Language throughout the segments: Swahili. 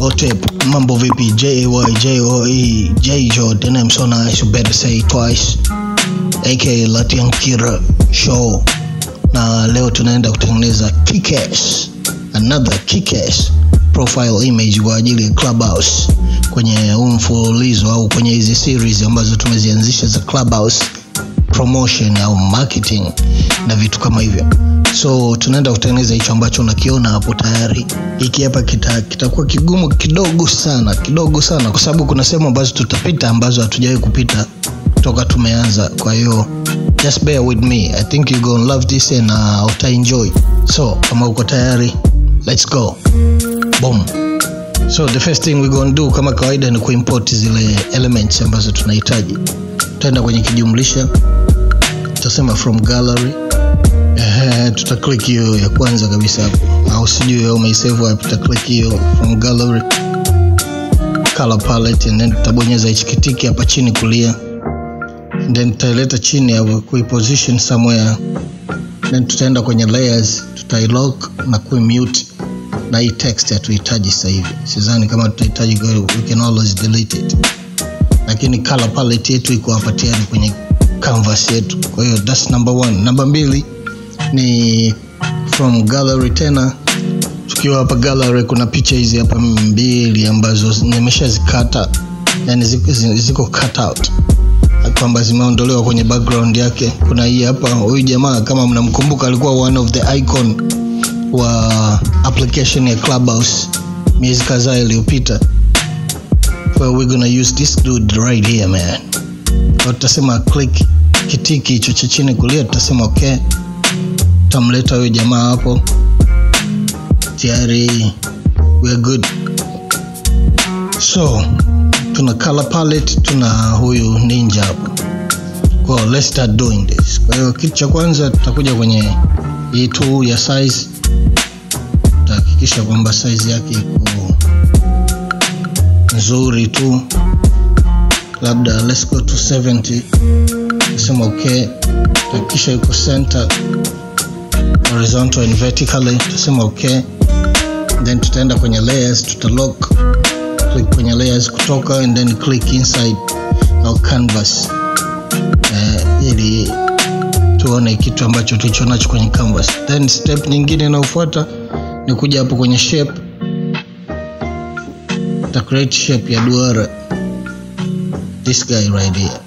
Otep, mambo vipi, J-A-Y-J-O-E, J-Jo, the name so nice, you better say it twice, aka Latian Kira Show. Na leo tunaenda kutengeneza kick-ass, another kick-ass profile image kwa ajili ya Clubhouse kwenye mfululizo au kwenye hizi series ambazo tumezianzisha za Clubhouse promotion au marketing na vitu kama hivyo. So tunaenda kutengeneza hicho ambacho unakiona hapo tayari. Hiki hapa kitakuwa kigumu kidogo sana kwa sababu kuna sehemu ambazo tutapita ambazo hatujawahi kupita toka tumeanza. Kwa hiyo just bear with me. I think you're going to love this and uta enjoy. So kama uko tayari, let's go. Boom. So the first thing we're going to do kama kawaida ni kuimport zile elements ambazo tunahitaji. Tutaenda kwenye kijumlisha, tutasema from gallery. Tuta click hiyo ya kwanza kabisa hapo, au sijui au umeisave hapo. Tuta click hiyo from gallery, color palette, and then tutabonyeza hichi kitiki hapa chini kulia, and then tutaileta chini hapo kuiposition somewhere. Then tutaenda kwenye layers, tutailock na kuimute, na hii text hatuhitaji sasa hivi. Sidhani kama tutahitaji, we can always delete it. Lakini color palette yetu iko hapa tayari kwenye canvas yetu. Kwa hiyo that's number 1. Number 2 ni from gallery tena. Tukiwa hapa gallery kuna picha hizi hapa 2 ambazo nimeshazikata, yani ziko cut out, kwamba zimeondolewa kwenye background yake. Kuna hii hapa, huyu jamaa kama mnamkumbuka alikuwa one of the icon wa application ya Clubhouse miezi kadhaa iliyopita. So we're gonna use this dude right here, man. Tutasema click kitiki hicho cha chini kulia, tutasema okay. Tutamleta huyo jamaa hapo. Tayari we're good. So tuna color palette, tuna huyu ninja hapo. Well, let's start doing this. Kwa hiyo kitu cha kwanza tutakuja kwenye hii tool ya size. Tutahakikisha kwamba size yake iko nzuri tu. Labda let's go to 70. Tusema okay. Tutahakikisha iko center, horizontal and vertically. Tusema okay. Then tutaenda kwenye layers, tutalock, click kwenye layers kutoka, and then click inside our canvas, ili tuone kitu ambacho tulicho nacho kwenye canvas. Then step nyingine inayofuata ni kuja hapo kwenye shape. Tuta create shape ya duara, this guy right here.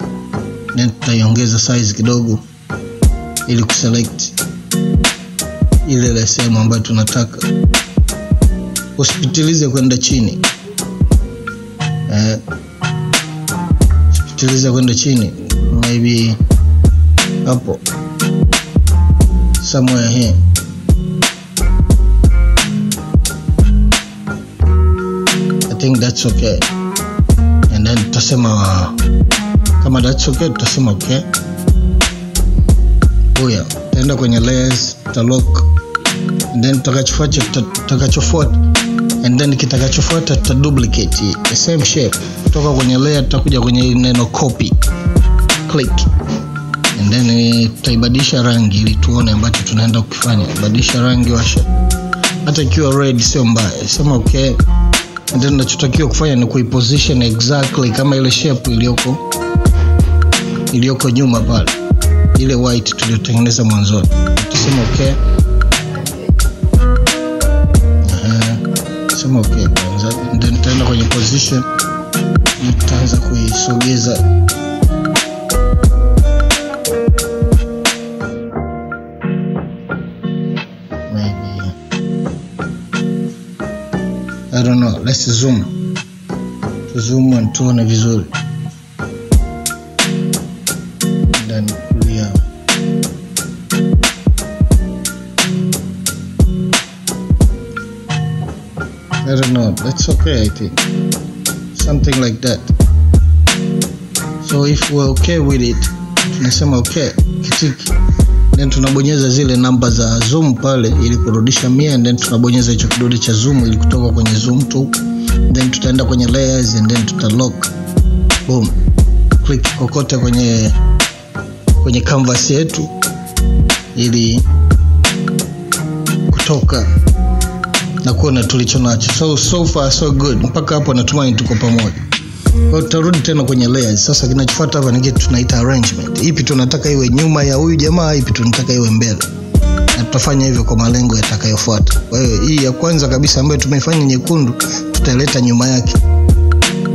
Then tutaiongeza size kidogo ili kuselect ile sehemu ambayo tunataka. Usipitilize kwenda chini. Usipitilize kwenda chini. Maybe hapo somewhere here. I think that's okay. And then tutasema kama that's okay, tutasema okay. Oya, tutaenda kwenye layers, tutalock, and then tutakachofuata, and then kitakachofuata tutaduplicate the same shape. Kutoka kwenye layer tutakuja kwenye neno copy, click, and then tutaibadilisha rangi ili tuone ambacho tunaenda kufanya. Badilisha rangi, washa, hata ikiwa red sio mbaya, sema okay. And then tunachotakiwa kufanya ni kuiposition exactly kama ile shape iliyoko nyuma pale, ile white tuliyotengeneza mwanzoni. Tuseme okay. Sema okay kwanza, and then tutaenda kwenye position, tutaanza kuisogeza. Maybe, I don't know, let's zoom. Zoom and tuone vizuri. Then clear. I don't know, that's okay, I think. Something like that. So if we're okay with it, tunasema okay, kitiki. Then tunabonyeza zile namba za zoom pale ili kurudisha 100, and then tunabonyeza hicho kidude cha zoom ili kutoka kwenye zoom tu. Then tutaenda kwenye layers, and then tutalock. Boom. Click kokote kwenye canvas yetu ili kutoka na kuona tulicho nacho. So far so good. Mpaka hapo natumaini tuko pamoja. Kwa tutarudi tena kwenye layers. Sasa kinachofuata hapa ni kitu tunaita arrangement. Ipi tunataka iwe nyuma ya huyu jamaa, ipi tunataka iwe mbele. Na tutafanya hivyo kwa malengo yatakayofuata. Kwa hiyo hii ya kwanza kabisa ambayo tumeifanya nyekundu tutaleta nyuma yake.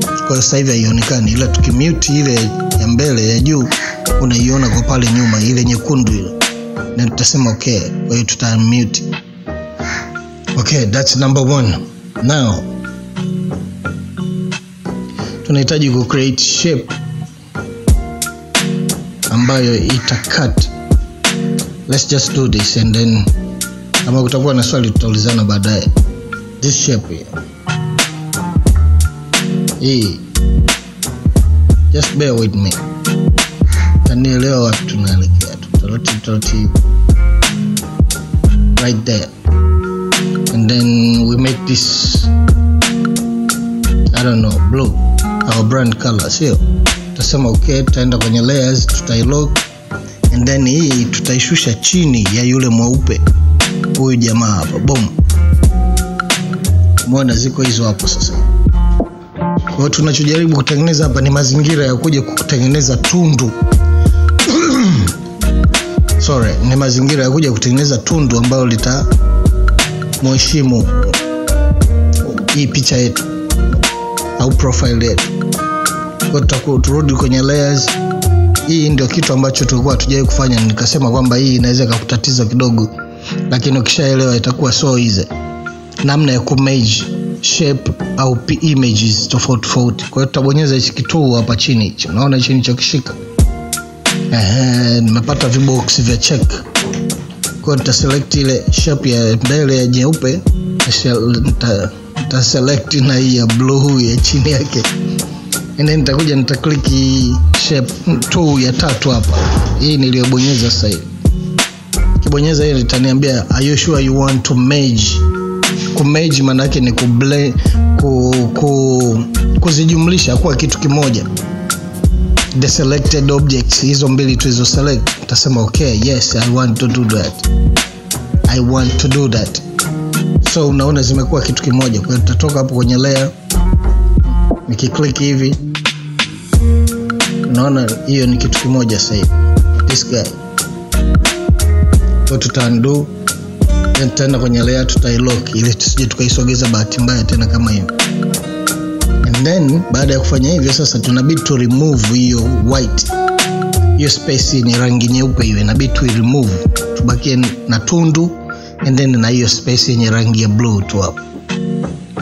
Kwa hiyo sasa hivi haionekani, ila tukimute ile ya mbele ya juu unaiona kwa pale nyuma ile nyekundu ile. Na tutasema okay. Kwa hiyo tutamute. Okay, that's number 1. Now tunahitaji ku create shape ambayo itacut. Let's just do this and then kama kutakuwa na swali tutaulizana baadaye. This shape here. Just bear with me. Tanielewa wapi tunaelekea. Tutaratibu. Right there. And then we make this, I don't know, blue, our brand color. Sio, tutasema okay, tutaenda kwenye layers, tutailock, and then hii tutaishusha chini ya yule mweupe huyu jamaa hapa. Boom. Muona ziko hizo hapo sasa. Kwa hiyo tunachojaribu kutengeneza hapa ni mazingira ya kuja kutengeneza tundu. Ni mazingira ya kuja kutengeneza tundu ambalo lita mheshimu hii picha yetu au profile yetu. Kwa turudi kwenye layers. Hii ndio kitu ambacho tulikuwa tujai kufanya, nikasema kwamba hii inaweza kukutatiza kidogo, lakini ukishaelewa itakuwa so easy namna ya kumerge shape au images tofauti tofauti. Kwa hiyo tutabonyeza hichi kituo hapa chini hicho. Unaona hicho nilichokishika? Nimepata vibox vya check. Kwa nita select ile shape ya mbele ya nyeupe, nita select na hii ya blue ya chini yake. And then nitakuja nita click shape 2 ya tatu hapa. Hii niliyobonyeza sasa hivi. Kibonyeza ile itaniambia are you sure you want to merge? Kumerge maana yake ni kublend, kuzijumlisha kuwa kitu kimoja. The selected objects, hizo mbili tulizo select, utasema okay, yes, I want to do that. So unaona zimekuwa kitu kimoja. Kwa hiyo tutatoka hapo kwenye layer, nikiklik hivi unaona hiyo ni kitu kimoja sasa hivi. This guy. Kwa tuta undo, then tutaenda kwenye layer, tutailock ili tusije tukaisogeza bahati mbaya tena kama hiyo. And then baada ya kufanya hivyo sasa tunabidi to remove hiyo white, hiyo space ni rangi nyeupe hiyo, inabidi to remove, tubakie na tundu and then na hiyo space yenye rangi ya blue tu hapo.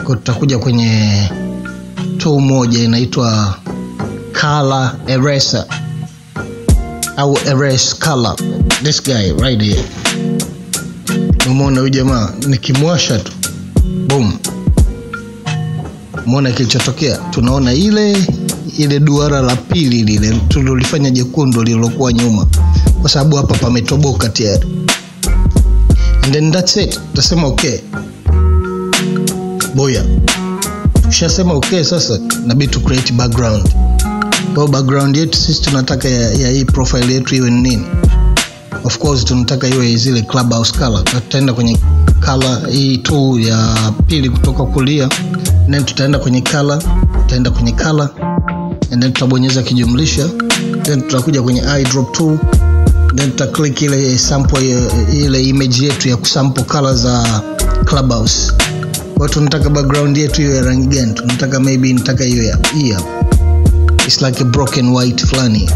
Kwa tutakuja kwenye tool moja inaitwa color eraser au erase color. This guy right here. Umeona huyu jamaa nikimwasha tu, boom, muona kilichotokea. Tunaona ile duara la pili lile tulilofanya jekundu lilokuwa nyuma, kwa sababu hapa pametoboka tayari. And then that's it. Tutasema okay. Boya. Tukishasema okay sasa inabidi to create background. Kwa background yetu sisi tunataka ya hii profile yetu iwe nini? Of course tunataka iwe zile Clubhouse color. Tutaenda kwenye color hii tu ya pili kutoka kulia. Then tutaenda kwenye color, and then tutabonyeza kijumlisha, then tutakuja kwenye eyedrop tool, then tuta click ile sample ile image yetu ya kusample color za Clubhouse. Kwa tunataka background yetu iwe rangi gani? Tunataka maybe nitaka hiyo ya hii hapa. It's like a broken white flani.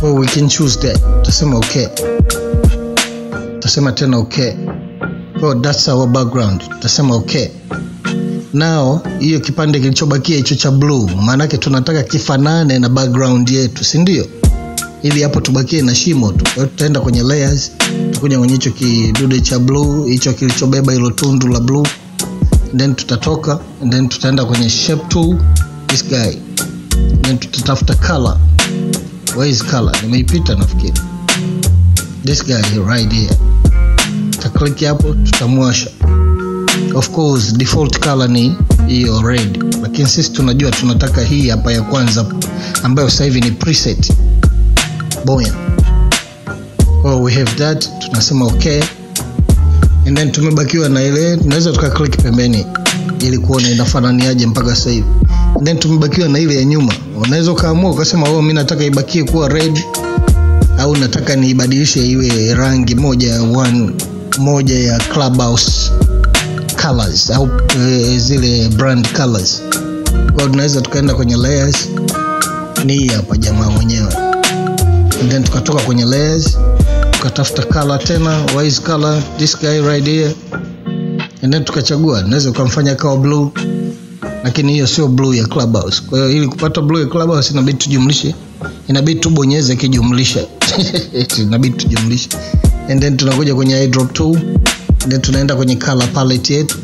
Well, we can choose that. Tutasema okay. Tutasema tena okay. Oh, that's our background. Tutasema okay. Now, hiyo kipande kilichobakia hicho cha blue, maana yake tunataka kifanane na background yetu, si ndio? Ili hapo tubakie na shimo tu. Kwa hiyo tutaenda kwenye layers, tutakuja kwenye hicho kidude cha blue, hicho kilichobeba hilo tundu la blue. Then tutatoka, and then tutaenda kwenye shape tool, this guy. Then tutatafuta color. Where is color? Nimeipita nafikiri. This guy right here. Tutaklik hapo, tutamwasha. Of course default color ni hiyo red, lakini sisi tunajua tunataka hii hapa ya kwanza ambayo sasa hivi ni preset. Boya. Oh, we have that. Tunasema okay. And then tumebakiwa na ile, tunaweza tukaklik pembeni ili kuona inafananiaje mpaka sasa hivi. And then tumebakiwa na ile ya nyuma. Unaweza kaamua ukasema mimi nataka ibakie kuwa red au nataka niibadilishe iwe rangi moja ya Clubhouse colors au zile brand colors. Kwa tunaweza tukaenda kwenye layers, ni hapa jamaa mwenyewe. And then tukatoka kwenye layers, tukatafuta color tena, wise color, this guy right here. And then tukachagua, naweza kumfanya kawa blue, lakini hiyo sio blue ya Clubhouse. Kwa hiyo ili kupata blue ya Clubhouse inabidi tujumlishe, inabidi tubonyeze kijumlisha. Inabidi tujumlishe. And then tunakuja kwenye eyedrop tool, and then tunaenda kwenye color palette yetu.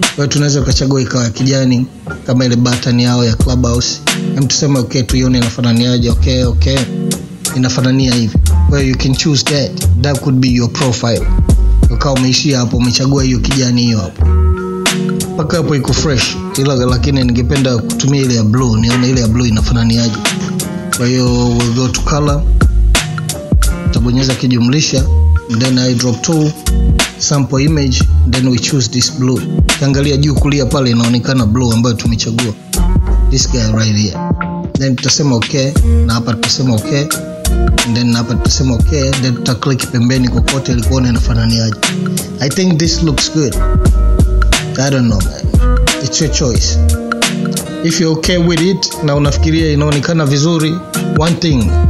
Kwa hiyo tunaweza kuchagua ikawa kijani kama ile button yao ya Clubhouse. Hem tuseme okay, tuione inafananiaje. Okay. Inafanania hivi. Kwa hiyo you can choose that could be your profile. Ukawa umeishia hapo, umechagua hiyo kijani hiyo hapo. Paka hapo iko fresh. Lakini ningependa kutumia ile ya blue, nione ile ya blue inafananiaje. Kwa hiyo we'll go to color. Tabonyeza kijumlisha, then I drop to sample image, then we choose this blue. Kiangalia juu kulia pale inaonekana blue ambayo tumechagua. This guy right here. Then tutasema okay, na hapa tutasema okay. And then hapa tutasema okay, then tuta click pembeni kokote ili kuona inafananiaje. I think this looks good. I don't know, man. It's your choice. If you're okay with it na unafikiria inaonekana vizuri,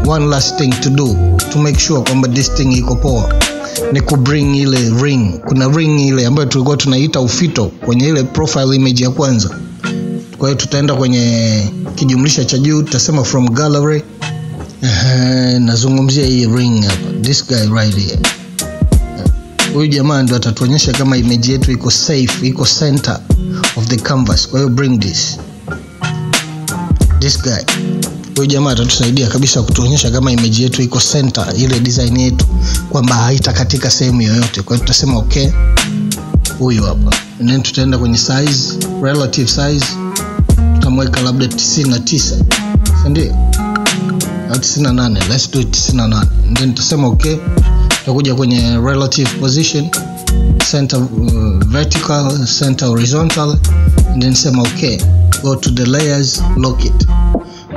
one last thing to do to make sure kwamba this thing iko poa ni ku bring ile ring. Kuna ring ile ambayo tulikuwa tunaita ufito kwenye ile profile image ya kwanza. Kwa hiyo tutaenda kwenye kijumlisha cha juu, tutasema from gallery. Nazungumzia hii ring hapa, this guy right here. Huyu jamaa ndo atatuonyesha kama image yetu iko safe, iko center of the canvas. Kwa hiyo bring this guy. Huyu jamaa atatusaidia kabisa kutuonyesha kama image yetu iko center, ile design yetu kwamba haitakatika sehemu yoyote. Kwa hiyo tutasema okay, huyu hapa. And then tutaenda kwenye size, relative size. Tutamweka labda 99. Ndio? Au 98. Let's do it 98. And then tutasema okay. Tutakuja kwenye relative position, center vertical, center horizontal, and then sema okay. Go to the layers, lock it.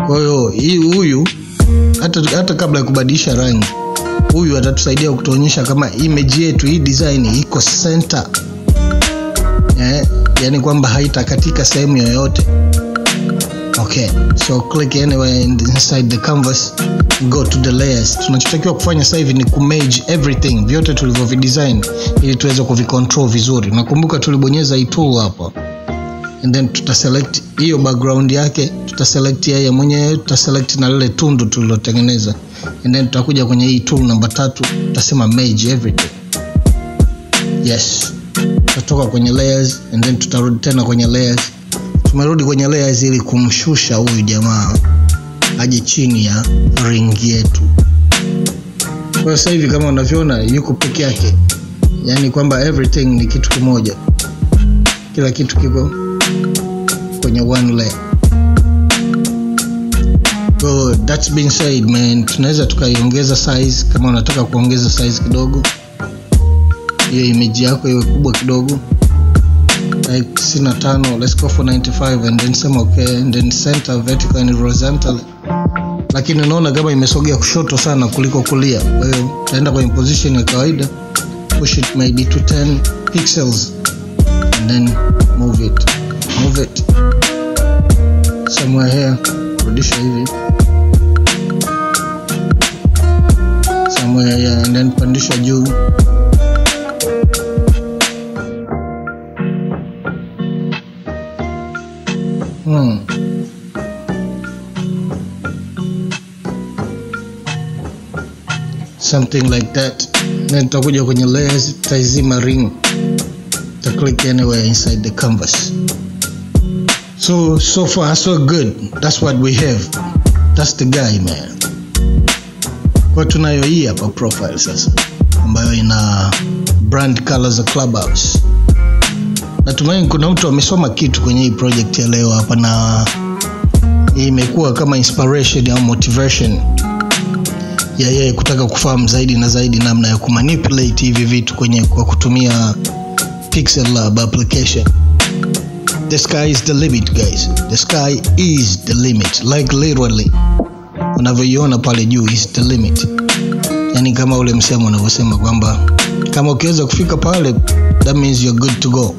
Kwa hiyo huyu hata kabla ya kubadilisha rangi, huyu atatusaidia kutuonyesha kama image yetu hii design iko center. Yani kwamba haitakatika sehemu yoyote. Okay, so click anywhere inside the canvas, go to the layers. Tunachotakiwa kufanya sasa hivi ni kumerge everything, vyote tulivyovidesign ili tuweze kuvicontrol vizuri. Nakumbuka tulibonyeza hii tool hapa. And then tutaselect hiyo background yake, tutaselect yeye mwenyewe, tutaselect na lile tundu tulilotengeneza. And then tutakuja kwenye hii tool namba 3, tutasema merge everything. Yes. Tutatoka kwenye layers and then tutarudi tena kwenye layers. Tumerudi kwenye layers ili kumshusha huyu jamaa aje chini ya ring yetu. Kwa sasa hivi kama unavyoona yuko peke yake. Yani kwamba everything ni kitu kimoja. Kila kitu kiko kwenye one layer. So that's been said, man. Tunaweza tukaiongeza size kama unataka kuongeza size kidogo. Hiyo image yako iwe kubwa kidogo. Like 95, let's go for 95 and then sema okay, and then center, vertical and horizontal. Lakini unaona kama imesogea kushoto sana kuliko kulia. Kwa hiyo tutaenda kwenye position ya kawaida, push it maybe to 10 pixels and then move it somewhere here, rudisha hivi somewhere here, and then pandisha juu. Something like that. Then tutakuja kwenye layers, TAZAMA ring. Click anywhere inside the canvas. So far so good. That's what we have. That's the guy, man. Kwa tunayo hii hapa profile sasa, ambayo ina brand colors za Clubhouse. Natumaini kuna mtu amesoma kitu kwenye hii project ya leo hapa, na imekuwa kama inspiration au motivation ya yeye kutaka kufahamu zaidi na zaidi namna ya kumanipulate hivi vitu kwa kutumia Pixellab application. The sky is the limit, guys. The sky is the limit, like literally. Unavyoiona pale juu is the limit. Yani kama ule msemo unavyosema kwamba kama ukiweza kufika pale, that means you're good to go.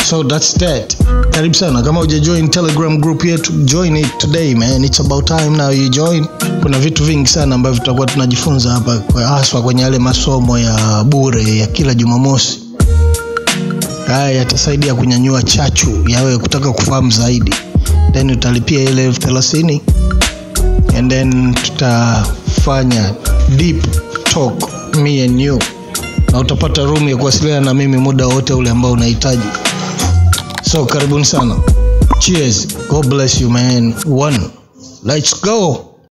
So that's that. Karibu sana. Kama hujajoin Telegram group yetu, join it today, man. It's about time now you join. Kuna vitu vingi sana ambavyo tutakuwa tunajifunza hapa, haswa kwenye yale masomo ya bure ya kila Jumamosi. Haya yatasaidia kunyanyua chachu ya wewe kutaka kufahamu zaidi. Then utalipia ile 30 and then tutafanya deep talk me and you. Na utapata room ya kuwasiliana na mimi muda wote ule ambao unahitaji. So karibuni sana. Cheers. God bless you, man. One. Let's go.